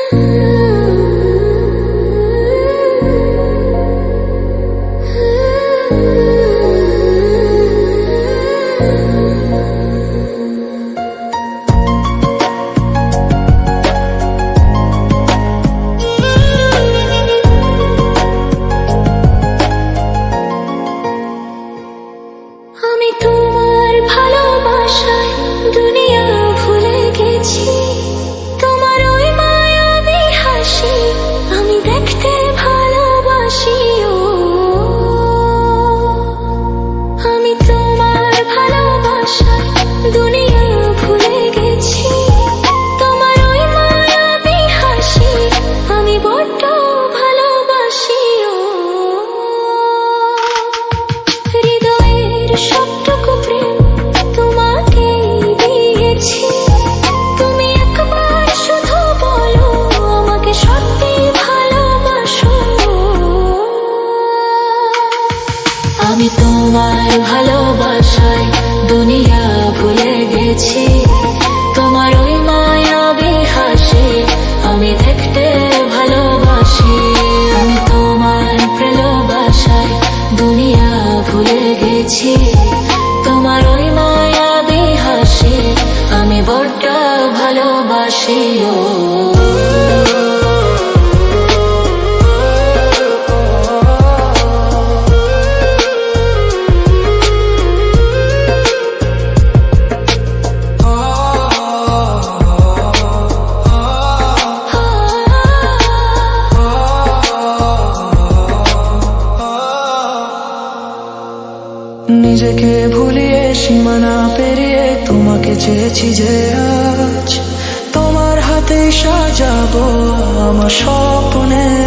আমি তোমার ভালোবাসায় দুনিয়া ভুলে গেছি, তোমার ওই মায়াবী হাসি আমি দেখতে ভালোবাসি। ও আমি তোমার ভালোবাসায় দুনিয়া ভুলে গেছি, তোমার ওই মায়াবী হাসি আমি বড্ড ভালোবাসি। ও হৃদয়ের সবটুকু প্রেম তোমাকে দিয়েছি, তুমি একবার শুধু বলো আমাকে সত্যি ভালোবাসো। আমি তোমার ভালোবাসায় দুনিয়া ভুলে গেছি, তোমার ওই মায়াবী হাসি আমি দেখতে ভালোবাসি। আমি তোমার ভালোবাসায় দুনিয়া ভুলে গেছি, তোমার ওই মায়াবী হাসি আমি বড্ড ভালোবাসি। ও নিজেকে ভুলিয়ে সীমানা পেরিয়ে তোমাকে চেয়েছি যে আজ তোমার হাতে সাজাবো আমার স্বপ্নের